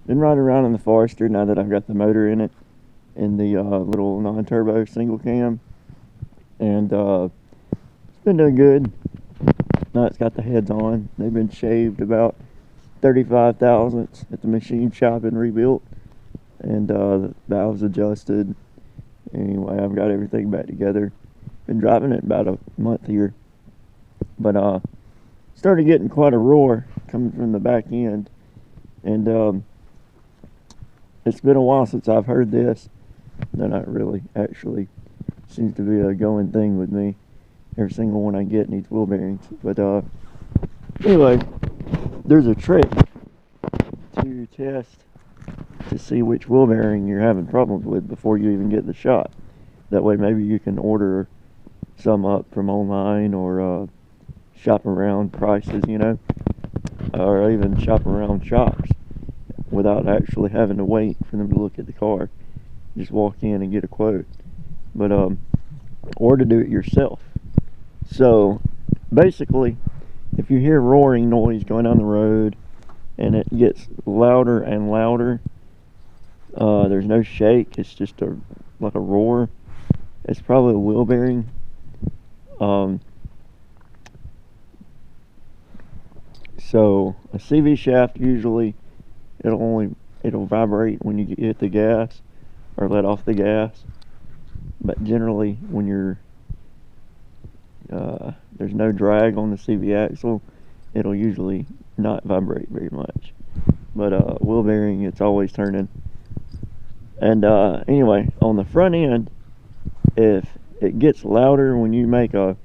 Been riding around in the Forester now that I've got the motor in it, in the little non-turbo single cam, and it's been doing good. Now it's got the heads on. They've been shaved about 35 thousandths at the machine shop and rebuilt, and the valves adjusted. Anyway, I've got everything back together. Been driving it about a month here, but started getting quite a roar coming from the back end, and it's been a while since I've heard this. No, not really. Actually, seems to be a going thing with me. Every single one I get needs wheel bearings. But anyway, there's a trick to test to see which wheel bearing you're having problems with before you even get the shot. That way maybe you can order some up from online, or shop around prices, or even shop around shops without actually having to wait for them to look at the car. Just walk in and get a quote. But or to do it yourself. So basically, if you hear roaring noise going down the road and it gets louder and louder, there's no shake, it's just like a roar, it's probably a wheel bearing. So a CV shaft, usually it'll vibrate when you hit the gas or let off the gas, but generally when you're there's no drag on the CV axle, it'll usually not vibrate very much. But wheel bearing, it's always turning. And anyway, on the front end, if it gets louder when you make a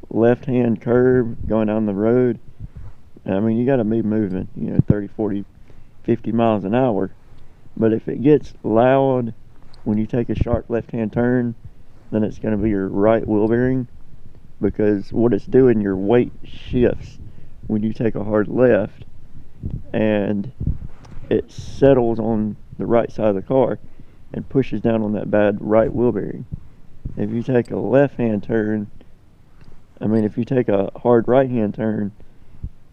left-hand curve going down the road, I mean, you got to be moving, 30, 40, 50 miles an hour. But if it gets loud when you take a sharp left-hand turn, then it's going to be your right wheel bearing, because what it's doing, your weight shifts when you take a hard left, and it settles on the right side of the car and pushes down on that bad right wheel bearing. If you take a left-hand turn, if you take a hard right-hand turn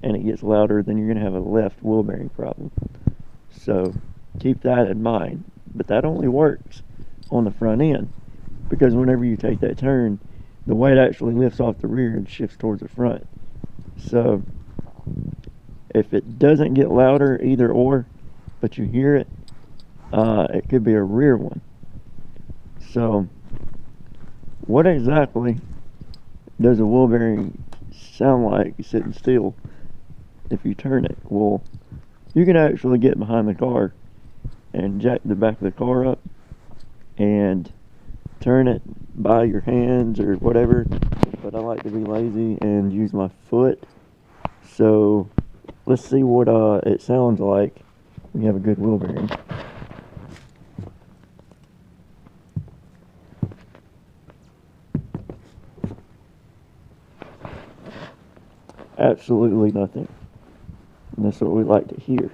and it gets louder, then you're going to have a left wheel bearing problem. So keep that in mind. But that only works on the front end, because whenever you take that turn, the weight actually lifts off the rear and shifts towards the front. So if it doesn't get louder, either or, but you hear it, it could be a rear one. So what exactly does a wheel bearing sound like sitting still if you turn it? Well, you can actually get behind the car and jack the back of the car up and turn it by your hands or whatever, but I like to be lazy and use my foot. So let's see what it sounds like when you have a good wheel bearing. Absolutely nothing. And that's what we like to hear.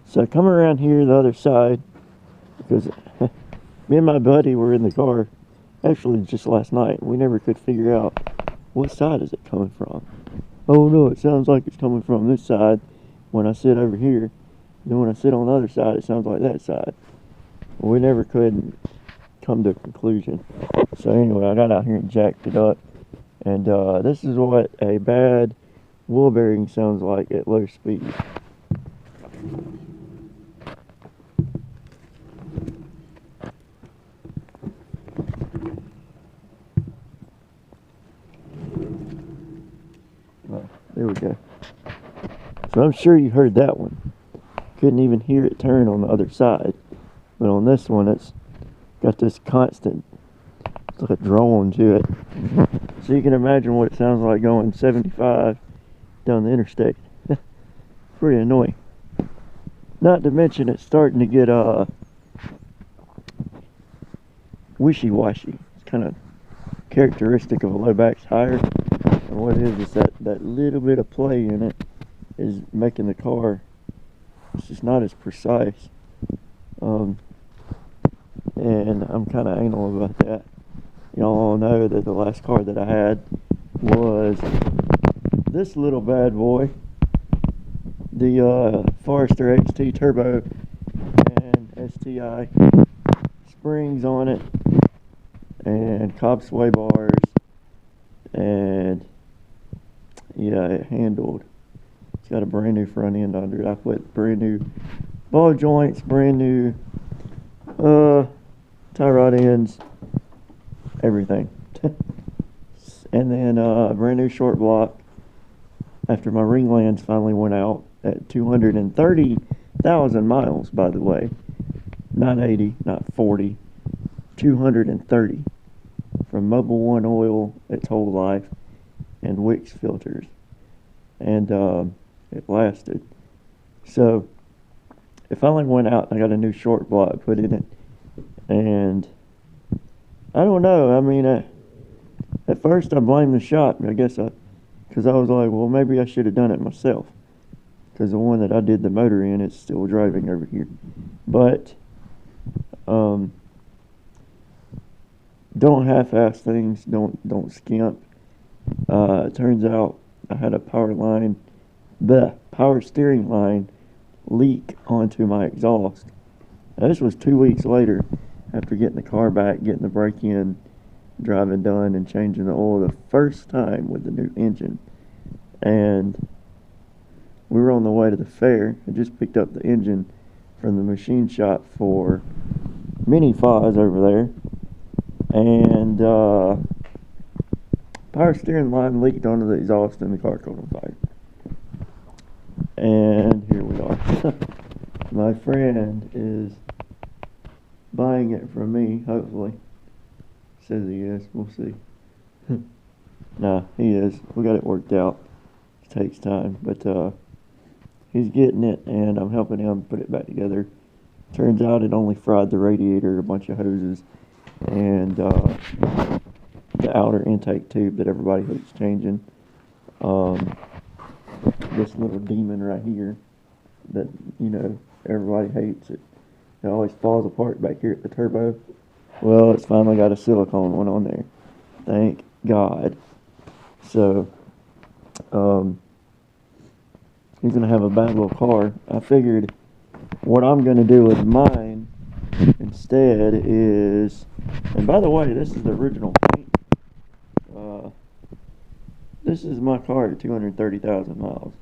So I come around here the other side, because me and my buddy were in the car actually just last night. We never could figure out what side is it coming from. Oh no, it sounds like it's coming from this side when I sit over here. Then when I sit on the other side, it sounds like that side. We never could come to a conclusion. So anyway, I got out here and jacked it up. And this is what a bad wheel bearing sounds like at low speed. Well, there we go. So I'm sure you heard that one. Couldn't even hear it turn on the other side. But on this one, it's got this constant, it's like a drone to it. So you can imagine what it sounds like going 75 down the interstate. Pretty annoying. Not to mention it's starting to get wishy-washy. It's kind of characteristic of a low back tire. And what it is that little bit of play in it is making the car, it's just not as precise. And I'm kind of anal about that. Y'all all know that the last car that I had was this little bad boy. the Forester XT Turbo and STI springs on it, and cob sway bars, and yeah, it handled. It's got a brand new front end under it. I put brand new ball joints, brand new tie rod ends, everything. And then a brand new short block after my ringlands finally went out at 230,000 miles, by the way. Not 80, not 40, 230 from Mobil 1 oil its whole life and Wix filters. And it lasted. So it finally went out. I got a new short block put in it. And I don't know. I mean, at first I blamed the shop. I guess because I was like, well, maybe I should have done it myself. Because the one that I did the motor in is still driving over here. But don't half-ass things. Don't skimp. It turns out I had a power steering line leak onto my exhaust. Now, this was 2 weeks later after getting the car back, getting the break-in driving done, and changing the oil the first time with the new engine. And we were on the way to the fair. I just picked up the engine from the machine shop for Mini Foz over there, and power steering line leaked onto the exhaust and the car caught on fire. And here we are. My friend is buying it from me, hopefully. Says he is. We'll see. Nah, he is. We got it worked out. It takes time, but he's getting it, and I'm helping him put it back together. Turns out it only fried the radiator, a bunch of hoses, and the outer intake tube that everybody hates changing. This little demon right here that, everybody hates it. It always falls apart back here at the turbo. Well, it's finally got a silicone one on there. Thank God. So, he's going to have a bad little car. I figured what I'm going to do with mine instead is, and by the way, this is the original paint. This is my car at 230,000 miles.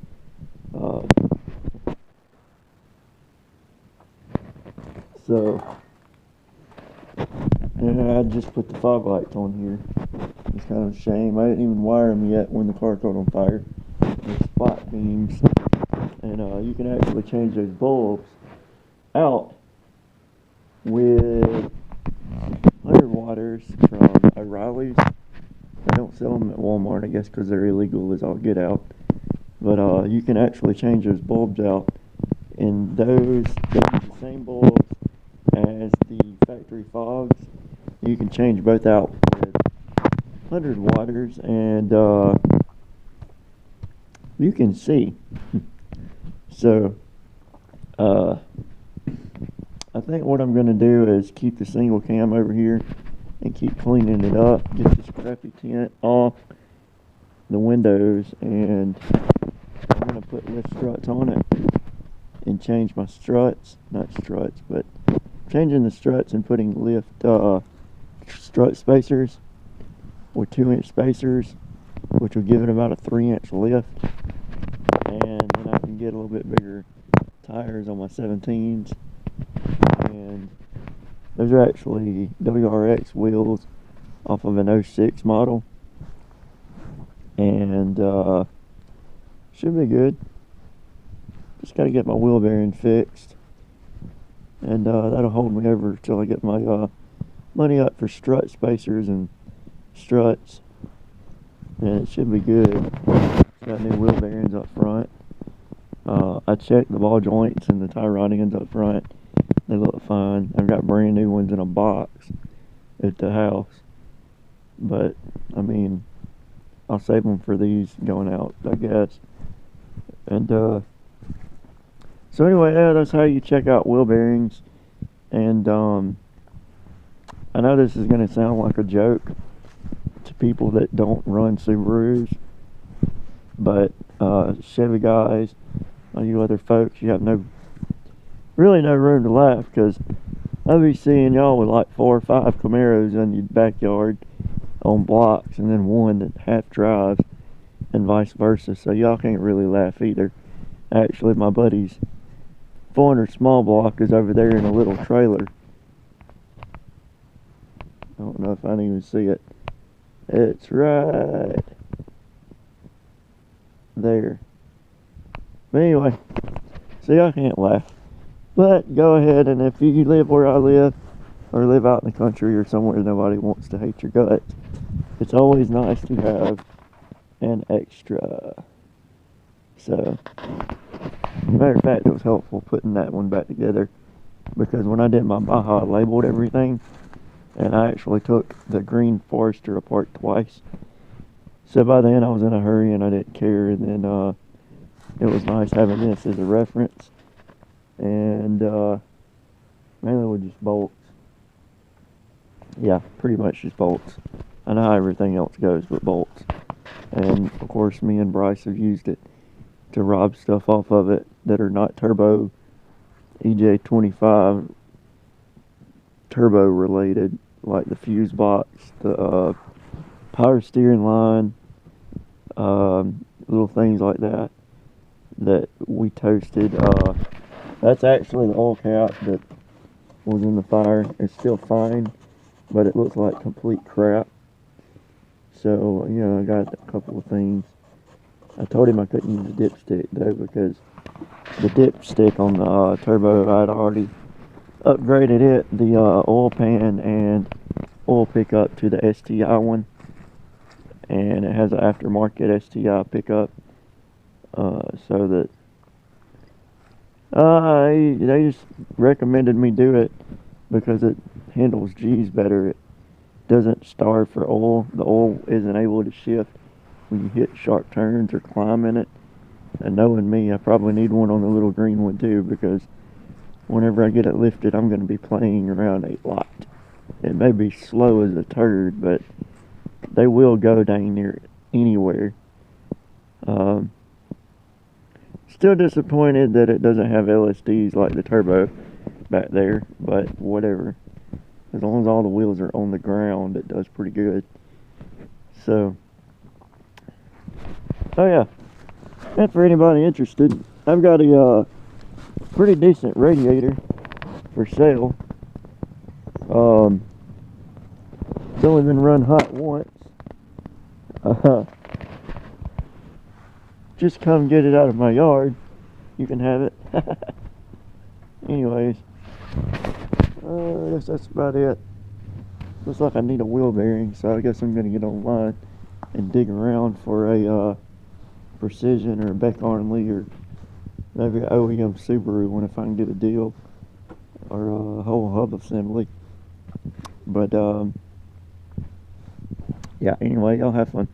And I just put the fog lights on here. It's kind of a shame. I didn't even wire them yet when the car caught on fire. They're spot beams. And you can actually change those bulbs out with 100 waters from O'Reilly's. They don't sell them at Walmart, I guess, because they're illegal as all get out. But you can actually change those bulbs out. And those use the same bulbs as the factory fogs. You can change both out with 100 waters, and you can see. So I think what I'm going to do is keep the single cam over here and keep cleaning it up, get this crappy tint off the windows, and I'm going to put lift struts on it and change my struts, not struts, but changing the struts and putting lift strut spacers with 2-inch spacers, which will give it about a 3-inch lift, and then I can get a little bit bigger tires on my 17s. And those are actually WRX wheels off of an 06 model, and should be good. Just got to get my wheel bearing fixed, and that'll hold me over till I get my money up for strut spacers and struts, and it should be good. It's got new wheel bearings up front. I checked the ball joints and the tie rod ends up front. They look fine. I've got brand new ones in a box at the house, but I mean, I'll save them for these going out, I guess. And so anyway, yeah, that's how you check out wheel bearings. And I know this is going to sound like a joke to people that don't run Subarus, but Chevy guys all you other folks, you have really no room to laugh, because I'll be seeing y'all with like 4 or 5 Camaros in your backyard on blocks, and then one that half drives, and vice versa. So y'all can't really laugh either. Actually, my buddy's 400 small block is over there in a little trailer. I don't know if I can even see it. It's right there. But anyway, see, I can't laugh. But go ahead, and if you live where I live, or live out in the country or somewhere nobody wants to hate your guts, it's always nice to have an extra. So, matter of fact, it was helpful putting that one back together, because when I did my Baja, I labeled everything, and I actually took the green Forester apart twice. So by then I was in a hurry and I didn't care, and then it was nice having this as a reference. And mainly with just bolts. Yeah, pretty much just bolts. I know how everything else goes, but bolts. And of course, me and Bryce have used it to rob stuff off of it that are not turbo EJ25 turbo related, like the fuse box, the power steering line, little things like that we toasted. That's actually the oil cap that was in the fire. It's still fine, but it looks like complete crap. So, you know, I got a couple of things. I told him I couldn't use the dipstick though, because the dipstick on the turbo, I'd already upgraded it, the oil pan and oil pickup, to the STI one, and it has an aftermarket STI pickup, so that they just recommended me do it because it handles G's better. It doesn't starve for oil. The oil isn't able to shift when you hit sharp turns or climb in it. And knowing me, I probably need one on the little green one too, because whenever I get it lifted, I'm going to be playing around a lot. It may be slow as a turd, but they will go dang near anywhere. Still disappointed that it doesn't have LSDs like the turbo back there, but whatever. As long as all the wheels are on the ground, it does pretty good. So, oh yeah, and for anybody interested, I've got a pretty decent radiator for sale. It's only been run hot once. Just come get it out of my yard. You can have it. Anyways, I guess that's about it. Looks like I need a wheel bearing, so I guess I'm gonna get online and dig around for a Precision or a Beck Arnley, or maybe an OEM Subaru one if I can get a deal, or a whole hub assembly. But yeah, anyway, y'all have fun.